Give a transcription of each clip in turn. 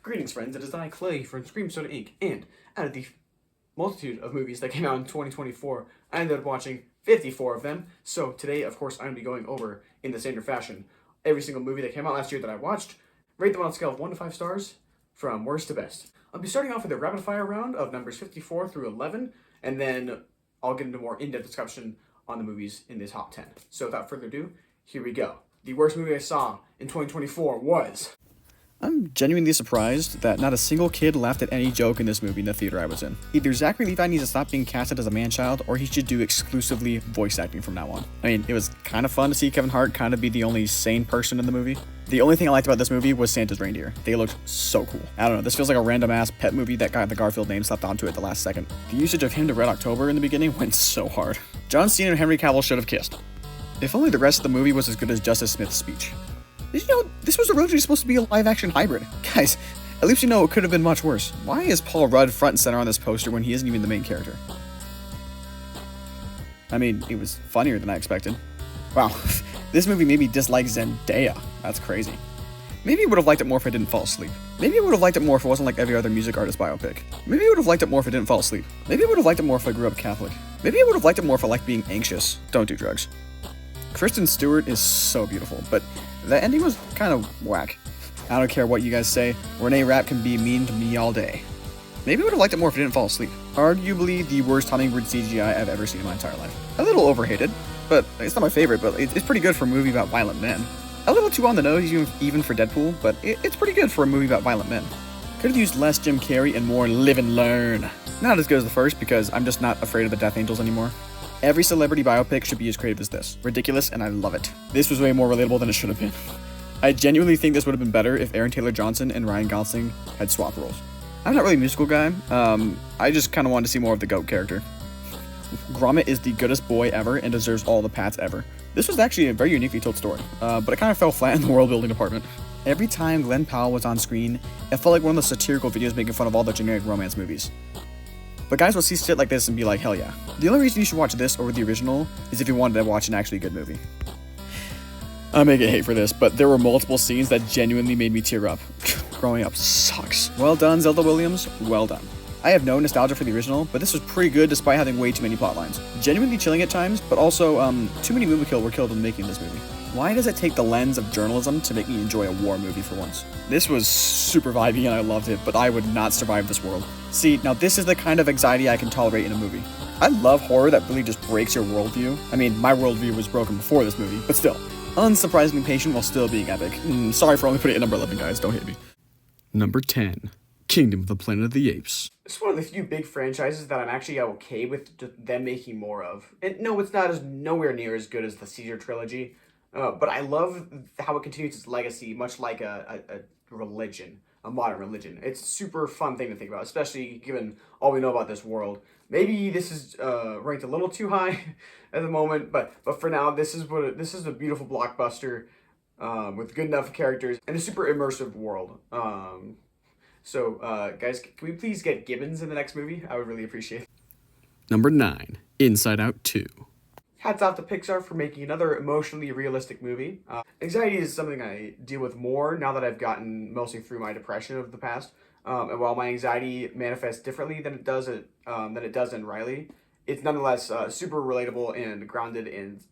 Greetings, friends. It is I, Clay, from Scream Soda Inc. And out of the multitude of movies that came out in 2024, I ended up watching 54 of them. So today, of course, I'm going to be going over, in the standard fashion, every single movie that came out last year that I watched, rate them on a scale of 1 to 5 stars, from worst to best. I'll be starting off with a rapid-fire round of numbers 54 through 11, and then I'll get into more in-depth discussion on the movies in this top 10. So without further ado, here we go. The worst movie I saw in 2024 was... I'm genuinely surprised that not a single kid laughed at any joke in this movie in the theater I was in. Either Zachary Levi needs to stop being casted as a man-child, or he should do exclusively voice acting from now on. I mean, it was kind of fun to see Kevin Hart kind of be the only sane person in the movie. The only thing I liked about this movie was Santa's reindeer. They looked so cool. I don't know, this feels like a random-ass pet movie that got the Garfield name slapped onto it at the last second. The usage of him to Red October in the beginning went so hard. John Cena and Henry Cavill should have kissed. If only the rest of the movie was as good as Justice Smith's speech. Did you know this was originally supposed to be a live-action hybrid? Guys, at least you know it could have been much worse. Why is Paul Rudd front and center on this poster when he isn't even the main character? I mean, it was funnier than I expected. Wow, this movie made me dislike Zendaya. That's crazy. Maybe I would have liked it more if I didn't fall asleep. Maybe I would have liked it more if it wasn't like every other music artist biopic. Maybe I would have liked it more if I didn't fall asleep. Maybe I would have liked it more if I grew up Catholic. Maybe I would have liked it more if I liked being anxious. Don't do drugs. Kristen Stewart is so beautiful, but the ending was kind of whack. I don't care what you guys say, Renee Rapp can be mean to me all day. Maybe I would have liked it more if I didn't fall asleep. Arguably the worst hummingbird CGI I've ever seen in my entire life. A little overhated, but it's not my favorite, but it's pretty good for a movie about violent men. A little too on the nose even for Deadpool, but it's pretty good for a movie about violent men. Could have used less Jim Carrey and more Live and Learn. Not as good as the first because I'm just not afraid of the Death Angels anymore. Every celebrity biopic should be as creative as this. Ridiculous, and I love it. This was way more relatable than it should have been. I genuinely think this would have been better if Aaron Taylor Johnson and Ryan Gosling had swapped roles. I'm not really a musical guy. I just kind of wanted to see more of the GOAT character. Gromit is the goodest boy ever and deserves all the pats ever. This was actually a very uniquely told story, but it kind of fell flat in the world building department. Every time Glenn Powell was on screen, it felt like one of those satirical videos making fun of all the generic romance movies. But guys will see shit like this and be like, hell yeah. The only reason you should watch this over the original is if you wanted to watch an actually good movie. I may get hate for this, but there were multiple scenes that genuinely made me tear up. Growing up sucks. Well done, Zelda Williams. Well done. I have no nostalgia for the original, but this was pretty good despite having way too many plot lines. Genuinely chilling at times, but also, too many movie kills were killed in making this movie. Why does it take the lens of journalism to make me enjoy a war movie for once? This was super vibey and I loved it, but I would not survive this world. See, now this is the kind of anxiety I can tolerate in a movie. I love horror that really just breaks your worldview. I mean, my worldview was broken before this movie, but still. Unsurprisingly patient while still being epic. Sorry for only putting it at number 11, guys. Don't hit me. Number 10. Kingdom of the Planet of the Apes. It's one of the few big franchises that I'm actually okay with them making more of. And no, it's not nowhere near as good as the Caesar trilogy. But I love how it continues its legacy, much like a religion, a modern religion. It's a super fun thing to think about, especially given all we know about this world. Maybe this is ranked a little too high at the moment, but for now, this is a beautiful blockbuster with good enough characters and a super immersive world. So, guys, can we please get Gibbons in the next movie? I would really appreciate it. Number 9. Inside Out 2. Hats off to Pixar for making another emotionally realistic movie. Anxiety is something I deal with more now that I've gotten mostly through my depression of the past. And while my anxiety manifests differently than it does in Riley, it's nonetheless super relatable and grounded, and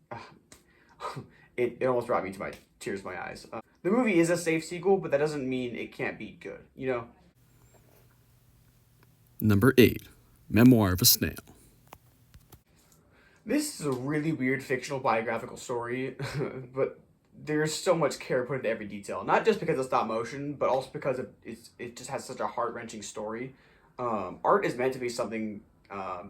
it almost brought me to my tears in my eyes. The movie is a safe sequel, but that doesn't mean it can't be good, you know? Number 8. Memoir of a Snail. This is a really weird fictional biographical story, but there's so much care put into every detail. Not just because of stop motion, but also because it just has such a heart-wrenching story. Art is meant to be something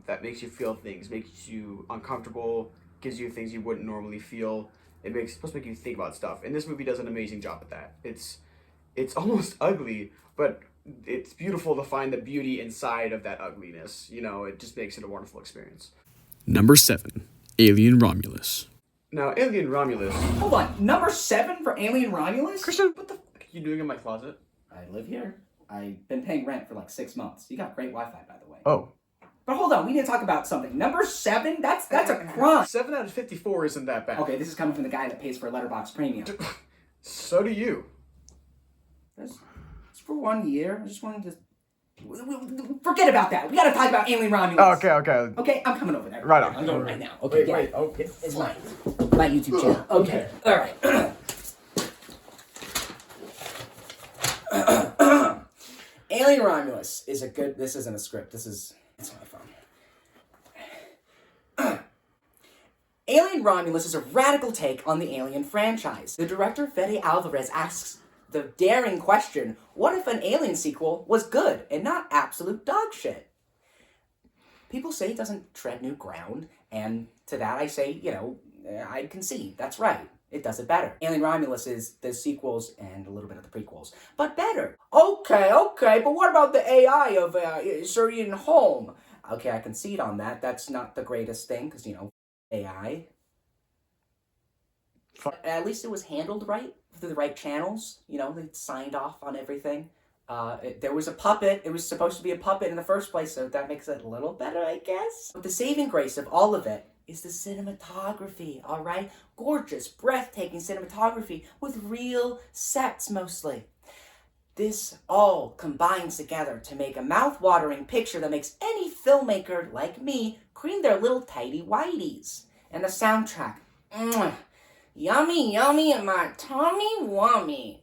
that makes you feel things, makes you uncomfortable, gives you things you wouldn't normally feel. It's supposed to make you think about stuff, and this movie does an amazing job at that. It's almost ugly, but it's beautiful to find the beauty inside of that ugliness. You know, it just makes it a wonderful experience. Number 7. Alien Romulus. Now, Alien Romulus. Hold on, number 7 for Alien Romulus? Christian, what the fuck are you doing in my closet? I live here. I've been paying rent for like 6 months. You got great Wi-Fi, by the way. Oh. But hold on, we need to talk about something. Number 7? That's a crime. 7 out of 54 isn't that bad. Okay, this is coming from the guy that pays for a letterbox premium. So do you. That's for 1 year. I just wanted to... Forget about that. We gotta talk about Alien Romulus. Okay. Okay, I'm coming over there. Right on. I'm going right now. Okay, Wait. It's my YouTube channel. Okay. All right. Alien Romulus is a good... This isn't a script. It's my phone. Alien Romulus is a radical take on the Alien franchise. The director, Fede Alvarez, asks the daring question, what if an Alien sequel was good and not absolute dog shit? People say it doesn't tread new ground, and to that I say, I concede. That's right. It does it better. Alien Romulus is the sequels and a little bit of the prequels, but better. Okay, but what about the AI of Surian Holm? Okay, I concede on that. That's not the greatest thing, because, AI. At least it was handled right, through the right channels. They signed off on everything. There was a puppet. It was supposed to be a puppet in the first place, so that makes it a little better, I guess. But the saving grace of all of it is the cinematography, all right? Gorgeous, breathtaking cinematography with real sets, mostly. This all combines together to make a mouth-watering picture that makes any filmmaker like me cream their little tighty whities. And the soundtrack, yummy in my tummy wummy.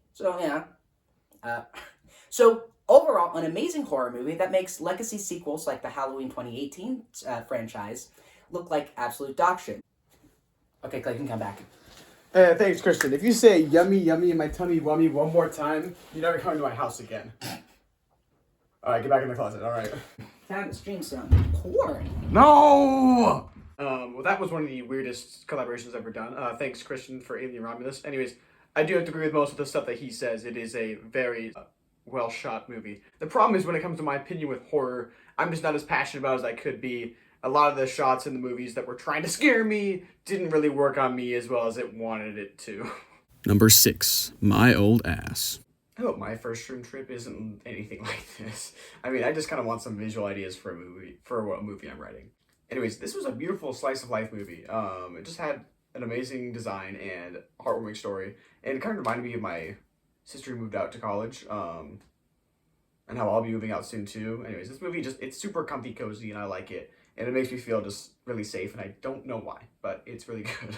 So overall, an amazing horror movie that makes legacy sequels like the Halloween 2018 franchise look like absolute dog shit. Okay, Clay, you can come back. Thanks, Christian. If you say yummy in my tummy wummy one more time, you're never coming to my house again. Alright, get back in the closet, alright. Time to stream some porn. No! Well, that was one of the weirdest collaborations I've ever done. Thanks, Christian, for Alien Romulus. Anyways, I do have to agree with most of the stuff that he says. It is a very well-shot movie. The problem is when it comes to my opinion with horror, I'm just not as passionate about it as I could be. A lot of the shots in the movies that were trying to scare me didn't really work on me as well as it wanted it to. Number 6, My Old Ass. I hope my first room trip isn't anything like this. I mean, I just kind of want some visual ideas for what movie I'm writing. Anyways, this was a beautiful slice of life movie. It just had an amazing design and heartwarming story, and it kind of reminded me of my sister who moved out to college, and how I'll be moving out soon too. Anyways, this movie it's super comfy, cozy, and I like it, and it makes me feel just really safe, and I don't know why, but it's really good.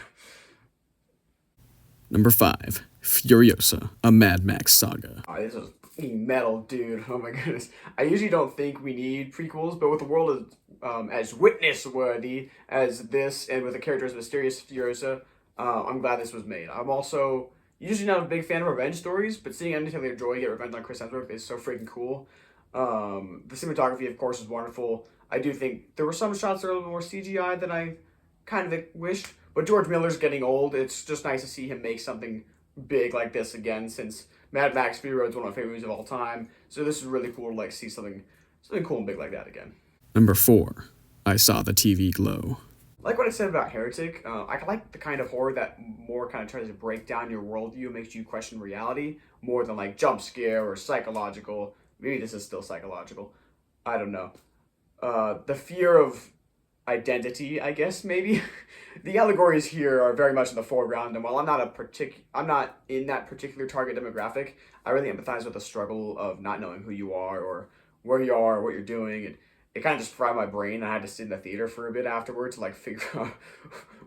Number 5, Furiosa, a Mad Max saga. Oh, this was metal, dude. Oh my goodness. I usually don't think we need prequels, but with the world as witness-worthy as this, and with the character as mysterious Furiosa, I'm glad this was made. I'm also usually not a big fan of revenge stories, but seeing Anya Taylor-Joy get revenge on Chris Hemsworth is so freaking cool. The cinematography, of course, is wonderful. I do think there were some shots that are a little more CGI than I kind of wished, but George Miller's getting old. It's just nice to see him make something big like this again, since Mad Max Fury Road is one of my favorite movies of all time. So this is really cool to see something cool and big like that again. Number 4, I Saw the TV Glow. Like what I said about Heretic, I like the kind of horror that more kind of tries to break down your worldview, makes you question reality, more than like jump scare or psychological. Maybe this is still psychological. I don't know. The fear of identity, I guess, maybe. The allegories here are very much in the foreground, and while I'm not in that particular target demographic, I really empathize with the struggle of not knowing who you are or where you are or what you're doing, and it kind of just fried my brain. I had to sit in the theater for a bit afterwards to figure out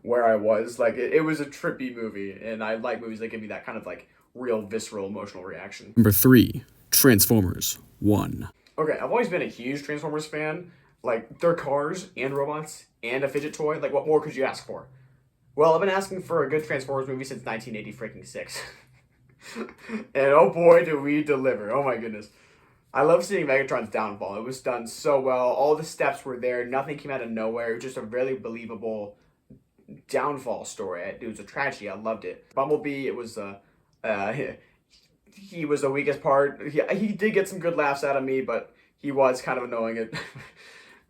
where I was. It was a trippy movie, and I like movies that give me that kind of real visceral emotional reaction. Number 3, Transformers 1. Okay, I've always been a huge Transformers fan. They're cars and robots and a fidget toy. What more could you ask for? Well, I've been asking for a good Transformers movie since 1986. And oh boy, do we deliver. Oh my goodness. I love seeing Megatron's downfall. It was done so well. All the steps were there. Nothing came out of nowhere. It was just a really believable downfall story. It was a tragedy. I loved it. Bumblebee, it was he was the weakest part. He did get some good laughs out of me, but he was kind of annoying it.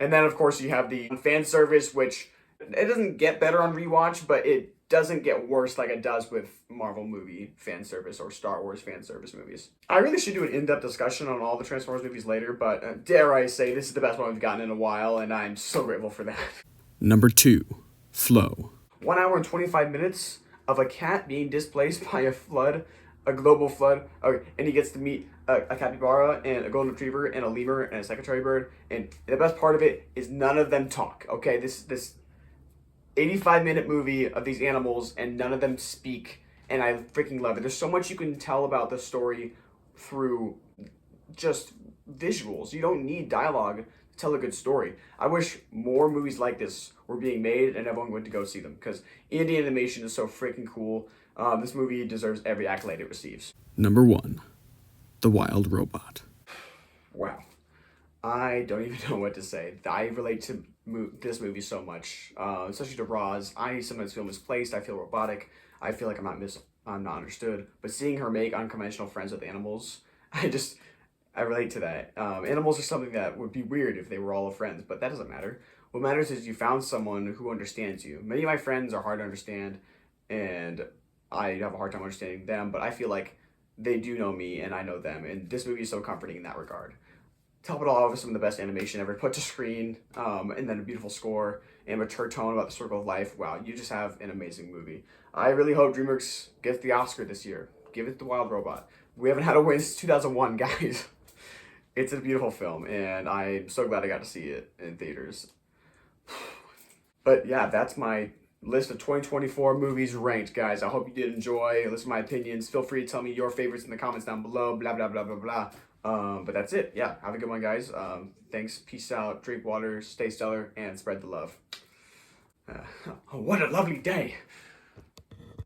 And then, of course, you have the fan service, which it doesn't get better on rewatch, but it doesn't get worse like it does with Marvel movie fan service or Star Wars fan service movies. I really should do an in-depth discussion on all the Transformers movies later, but dare I say, this is the best one we've gotten in a while, and I'm so grateful for that. Number 2, Flow. 1 hour and 25 minutes of a cat being displaced by a global flood. Okay, and he gets to meet a capybara and a golden retriever and a lemur and a secretary bird. And the best part of it is none of them talk. Okay, this 85-minute movie of these animals and none of them speak, and I freaking love it. There's so much you can tell about the story through just visuals. You don't need dialogue to tell a good story. I wish more movies like this were being made and everyone went to go see them, because indie animation is so freaking cool. This movie deserves every accolade it receives. Number 1. The Wild Robot. Wow. I don't even know what to say. I relate to this movie so much, especially to Roz. I sometimes feel misplaced. I feel robotic. I feel like I'm not understood. But seeing her make unconventional friends with animals, I relate to that. Animals are something that would be weird if they were all friends, but that doesn't matter. What matters is you found someone who understands you. Many of my friends are hard to understand, and I have a hard time understanding them, but I feel like they do know me and I know them, and this movie is so comforting in that regard. Top it all off with some of the best animation ever put to screen, and then a beautiful score and mature tone about the circle of life. Wow, you just have an amazing movie. I really hope DreamWorks gets the Oscar this year. Give it The Wild Robot. We haven't had a win since 2001, guys. It's a beautiful film, and I'm so glad I got to see it in theaters. But yeah, that's my list of 2024 movies ranked, guys. I hope you did enjoy. Listen to my opinions. Feel free to tell me your favorites in the comments down below. Blah, blah, blah, blah, blah. But that's it. Yeah, have a good one, guys. Thanks. Peace out. Drink water. Stay stellar. And spread the love. What a lovely day.